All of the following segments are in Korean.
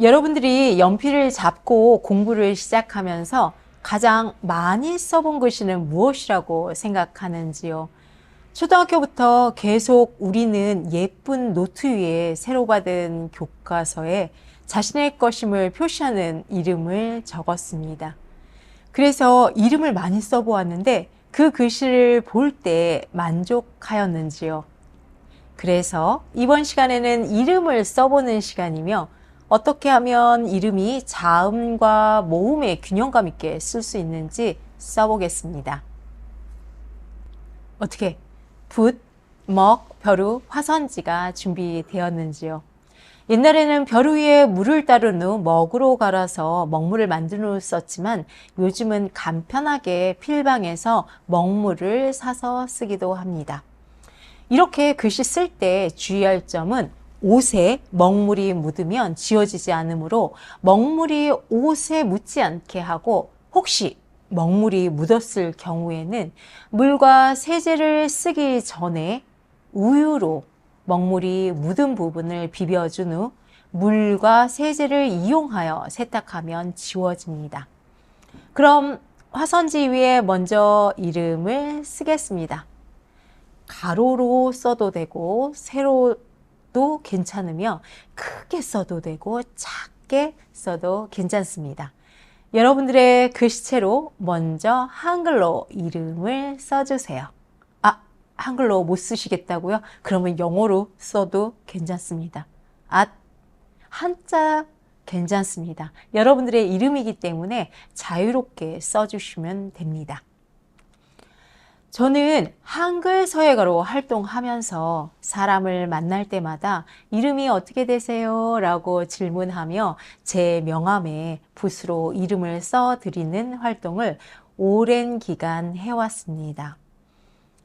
여러분들이 연필을 잡고 공부를 시작하면서 가장 많이 써본 글씨는 무엇이라고 생각하는지요? 초등학교부터 계속 우리는 예쁜 노트 위에 새로 받은 교과서에 자신의 것임을 표시하는 이름을 적었습니다. 그래서 이름을 많이 써보았는데 그 글씨를 볼 때 만족하였는지요? 그래서 이번 시간에는 이름을 써보는 시간이며 어떻게 하면 이름이 자음과 모음의 균형감 있게 쓸 수 있는지 써보겠습니다. 어떻게 붓, 먹, 벼루, 화선지가 준비되었는지요? 옛날에는 벼루 위에 물을 따른 후 먹으로 갈아서 먹물을 만든 후 썼지만 요즘은 간편하게 필방에서 먹물을 사서 쓰기도 합니다. 이렇게 글씨 쓸 때 주의할 점은 옷에 먹물이 묻으면 지워지지 않으므로 먹물이 옷에 묻지 않게 하고, 혹시 먹물이 묻었을 경우에는 물과 세제를 쓰기 전에 우유로 먹물이 묻은 부분을 비벼준 후 물과 세제를 이용하여 세탁하면 지워집니다. 그럼 화선지 위에 먼저 이름을 쓰겠습니다. 가로로 써도 되고 세로도 괜찮으며 크게 써도 되고 작게 써도 괜찮습니다. 여러분들의 글씨체로 먼저 한글로 이름을 써주세요. 한글로 못 쓰시겠다고요? 그러면 영어로 써도 괜찮습니다. 한자 괜찮습니다. 여러분들의 이름이기 때문에 자유롭게 써주시면 됩니다. 저는 한글 서예가로 활동하면서 사람을 만날 때마다 이름이 어떻게 되세요? 라고 질문하며 제 명함에 붓으로 이름을 써드리는 활동을 오랜 기간 해왔습니다.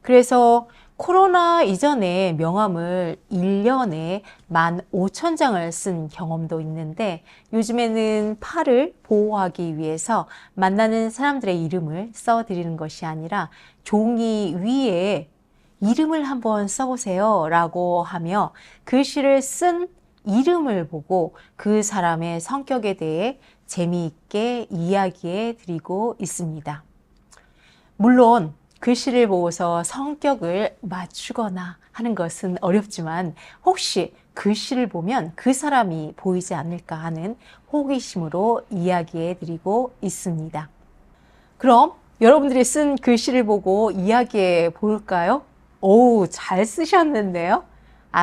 그래서 코로나 이전에 명함을 1년에 15,000장을 쓴 경험도 있는데, 요즘에는 팔을 보호하기 위해서 만나는 사람들의 이름을 써드리는 것이 아니라 종이 위에 이름을 한번 써보세요 라고 하며 글씨를 쓴 이름을 보고 그 사람의 성격에 대해 재미있게 이야기해 드리고 있습니다. 물론 글씨를 보고서 성격을 맞추거나 하는 것은 어렵지만 혹시 글씨를 보면 그 사람이 보이지 않을까 하는 호기심으로 이야기해 드리고 있습니다. 그럼 여러분들이 쓴 글씨를 보고 이야기해 볼까요? 잘 쓰셨는데요?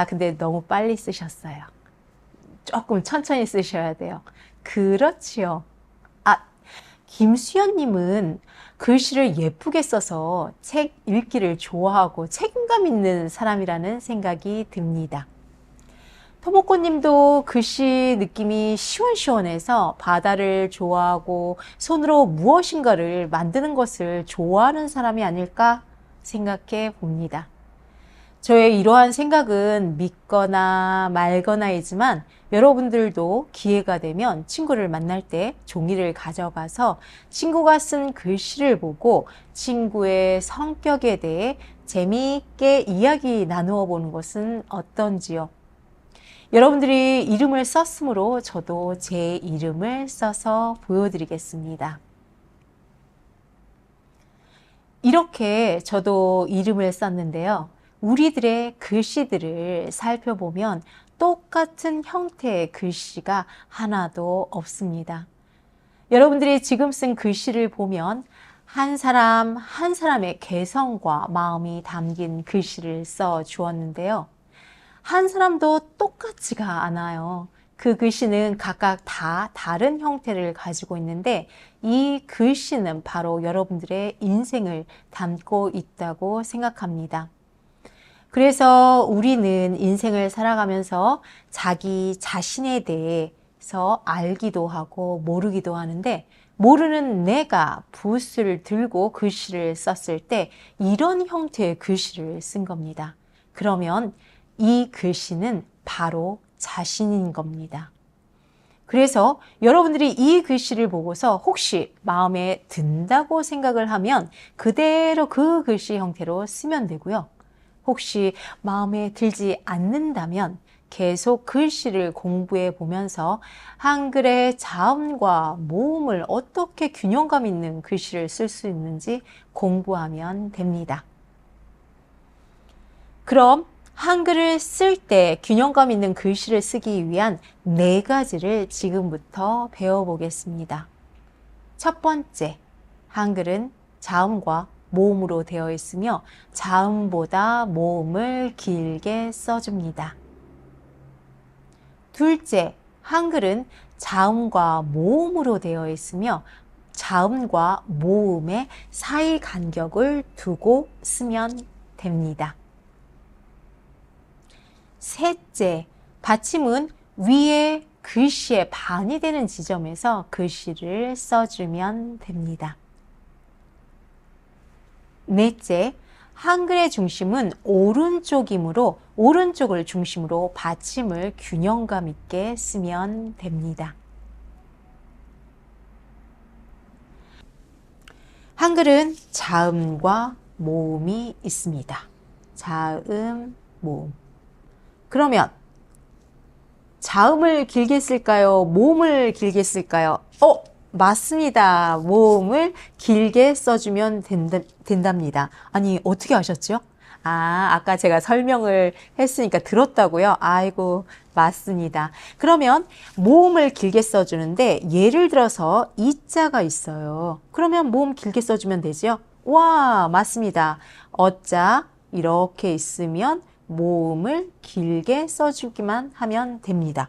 근데 너무 빨리 쓰셨어요. 조금 천천히 쓰셔야 돼요. 그렇지요. 김수연님은 글씨를 예쁘게 써서 책 읽기를 좋아하고 책임감 있는 사람이라는 생각이 듭니다. 토모코님도 글씨 느낌이 시원시원해서 바다를 좋아하고 손으로 무엇인가를 만드는 것을 좋아하는 사람이 아닐까 생각해 봅니다. 저의 이러한 생각은 믿거나 말거나이지만 여러분들도 기회가 되면 친구를 만날 때 종이를 가져가서 친구가 쓴 글씨를 보고 친구의 성격에 대해 재미있게 이야기 나누어 보는 것은 어떤지요? 여러분들이 이름을 썼으므로 저도 제 이름을 써서 보여드리겠습니다. 이렇게 저도 이름을 썼는데요. 우리들의 글씨들을 살펴보면 똑같은 형태의 글씨가 하나도 없습니다. 여러분들이 지금 쓴 글씨를 보면 한 사람 한 사람의 개성과 마음이 담긴 글씨를 써 주었는데요. 한 사람도 똑같지가 않아요. 그 글씨는 각각 다 다른 형태를 가지고 있는데 이 글씨는 바로 여러분들의 인생을 담고 있다고 생각합니다. 그래서 우리는 인생을 살아가면서 자기 자신에 대해서 알기도 하고 모르기도 하는데, 모르는 내가 붓을 들고 글씨를 썼을 때 이런 형태의 글씨를 쓴 겁니다. 그러면 이 글씨는 바로 자신인 겁니다. 그래서 여러분들이 이 글씨를 보고서 혹시 마음에 든다고 생각을 하면 그대로 그 글씨 형태로 쓰면 되고요. 혹시 마음에 들지 않는다면 계속 글씨를 공부해 보면서 한글의 자음과 모음을 어떻게 균형감 있는 글씨를 쓸 수 있는지 공부하면 됩니다. 그럼 한글을 쓸 때 균형감 있는 글씨를 쓰기 위한 4가지를 지금부터 배워보겠습니다. 첫 번째, 한글은 자음과 모음으로 되어 있으며 자음보다 모음을 길게 써줍니다. 둘째, 한글은 자음과 모음으로 되어 있으며 자음과 모음의 사이 간격을 두고 쓰면 됩니다. 셋째, 받침은 위에 글씨의 반이 되는 지점에서 글씨를 써주면 됩니다. 넷째, 한글의 중심은 오른쪽이므로 오른쪽을 중심으로 받침을 균형감 있게 쓰면 됩니다. 한글은 자음과 모음이 있습니다. 자음, 모음. 그러면 자음을 길게 쓸까요? 모음을 길게 쓸까요? 맞습니다. 모음을 길게 써주면 된답니다. 아니, 어떻게 아셨죠? 아까 제가 설명을 했으니까 들었다고요? 아이고, 맞습니다. 그러면 모음을 길게 써주는데 예를 들어서 이자가 있어요. 그러면 모음 길게 써주면 되죠? 와, 맞습니다. 어자 이렇게 있으면 모음을 길게 써주기만 하면 됩니다.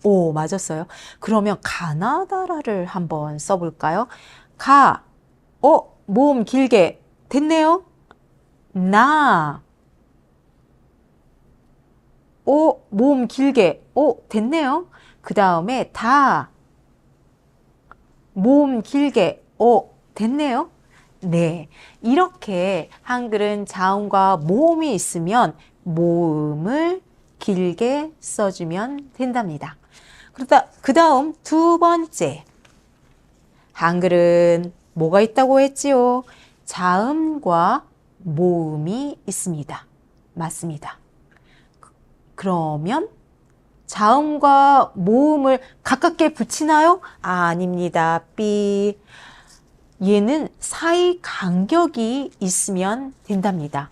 오, 맞았어요. 그러면 가나다라를 한번 써볼까요? 모음 길게 됐네요. 나. 모음 길게. 됐네요. 그 다음에 다. 모음 길게. 됐네요. 네. 이렇게 한글은 자음과 모음이 있으면 모음을 길게 써주면 된답니다. 그 다음 2번째. 한글은 뭐가 있다고 했지요? 자음과 모음이 있습니다. 맞습니다. 그러면 자음과 모음을 가깝게 붙이나요? 아닙니다. 삐. 얘는 사이 간격이 있으면 된답니다.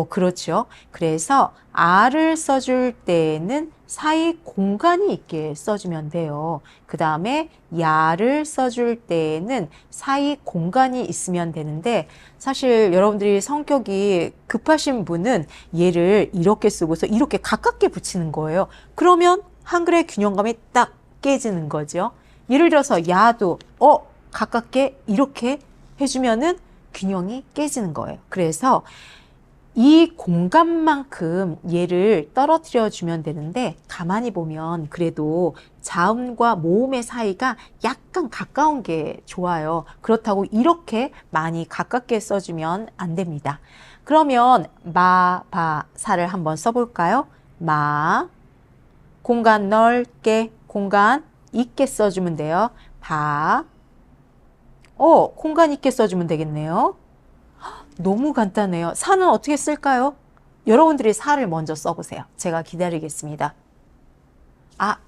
그렇죠. 그래서 아를 써줄 때에는 사이 공간이 있게 써주면 돼요. 그 다음에 야를 써줄 때에는 사이 공간이 있으면 되는데 사실 여러분들이 성격이 급하신 분은 얘를 이렇게 쓰고서 이렇게 가깝게 붙이는 거예요. 그러면 한글의 균형감이 딱 깨지는 거죠. 예를 들어서 야도 가깝게 이렇게 해주면은 균형이 깨지는 거예요. 그래서 이 공간만큼 얘를 떨어뜨려 주면 되는데 가만히 보면 그래도 자음과 모음의 사이가 약간 가까운 게 좋아요. 그렇다고 이렇게 많이 가깝게 써주면 안 됩니다. 그러면 마, 바, 사를 한번 써볼까요? 마, 공간 넓게, 공간 있게 써주면 돼요. 바, 공간 있게 써주면 되겠네요. 너무 간단해요. 사는 어떻게 쓸까요? 여러분들이 사를 먼저 써보세요. 제가 기다리겠습니다.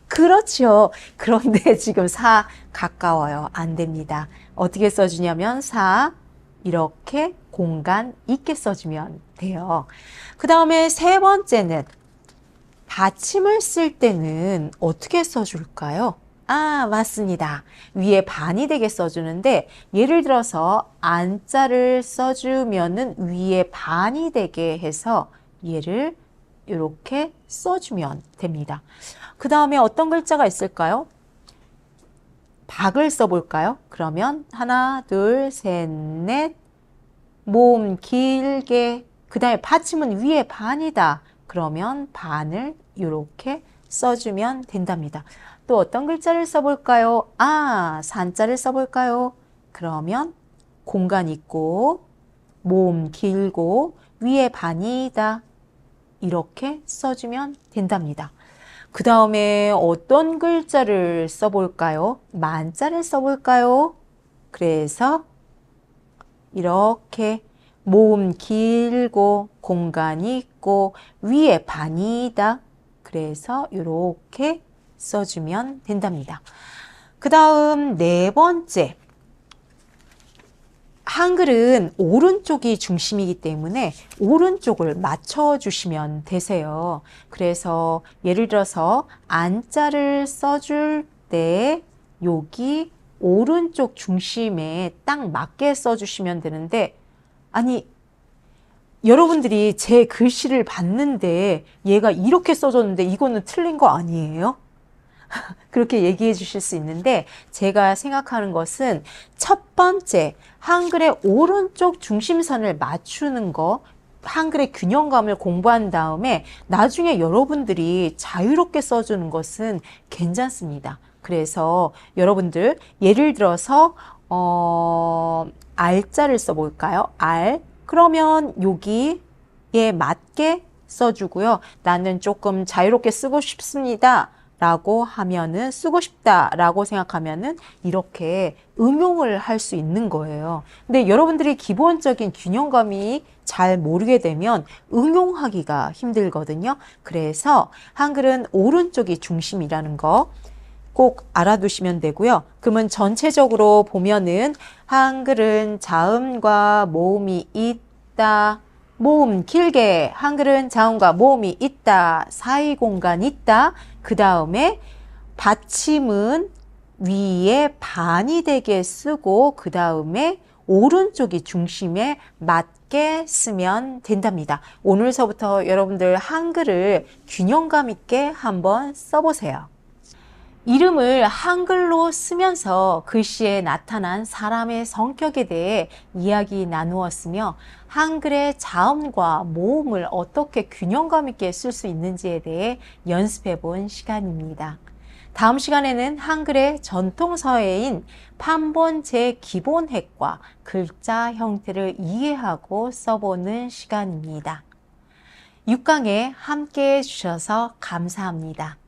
그렇죠. 그런데 지금 사 가까워요. 안 됩니다. 어떻게 써주냐면 사 이렇게 공간 있게 써주면 돼요. 그 다음에 3번째는 받침을 쓸 때는 어떻게 써줄까요? 맞습니다. 위에 반이 되게 써주는데 예를 들어서 안자를 써주면은 위에 반이 되게 해서 얘를 이렇게 써주면 됩니다. 그 다음에 어떤 글자가 있을까요? 박을 써볼까요? 그러면 하나, 둘, 셋, 넷, 모음 길게, 그 다음에 받침은 위에 반이다. 그러면 반을 이렇게 써주면 된답니다. 또 어떤 글자를 써볼까요? 산자를 써볼까요? 그러면 공간 있고 모음 길고 위에 반이다. 이렇게 써주면 된답니다. 그 다음에 어떤 글자를 써볼까요? 만자를 써볼까요? 그래서 이렇게 모음 길고 공간이 있고 위에 반이다. 그래서 이렇게 써주면 된답니다. 그 다음 네 번째. 한글은 오른쪽이 중심이기 때문에 오른쪽을 맞춰주시면 되세요. 그래서 예를 들어서 안자를 써줄 때 여기 오른쪽 중심에 딱 맞게 써주시면 되는데, 아니, 여러분들이 제 글씨를 봤는데 얘가 이렇게 써줬는데 이거는 틀린 거 아니에요? 그렇게 얘기해 주실 수 있는데, 제가 생각하는 것은 첫 번째, 한글의 오른쪽 중심선을 맞추는 거, 한글의 균형감을 공부한 다음에 나중에 여러분들이 자유롭게 써주는 것은 괜찮습니다. 그래서 여러분들 예를 들어서 알자를 써볼까요? 알. 그러면 여기에 맞게 써주고요. 나는 조금 자유롭게 쓰고 싶습니다. 라고 하면은, 쓰고 싶다 라고 생각하면은 이렇게 응용을 할 수 있는 거예요. 근데 여러분들이 기본적인 균형감이 잘 모르게 되면 응용하기가 힘들거든요. 그래서 한글은 오른쪽이 중심이라는 거 꼭 알아두시면 되고요. 그러면 전체적으로 보면은 한글은 자음과 모음이 있다. 모음 길게, 한글은 자음과 모음이 있다. 사이 공간 있다. 그 다음에 받침은 위에 반이 되게 쓰고 그 다음에 오른쪽이 중심에 맞게 쓰면 된답니다. 오늘서부터 여러분들 한글을 균형감 있게 한번 써보세요. 이름을 한글로 쓰면서 글씨에 나타난 사람의 성격에 대해 이야기 나누었으며, 한글의 자음과 모음을 어떻게 균형감 있게 쓸 수 있는지에 대해 연습해 본 시간입니다. 다음 시간에는 한글의 전통서예인 판본제 기본획과 글자 형태를 이해하고 써보는 시간입니다. 6강에 함께 해주셔서 감사합니다.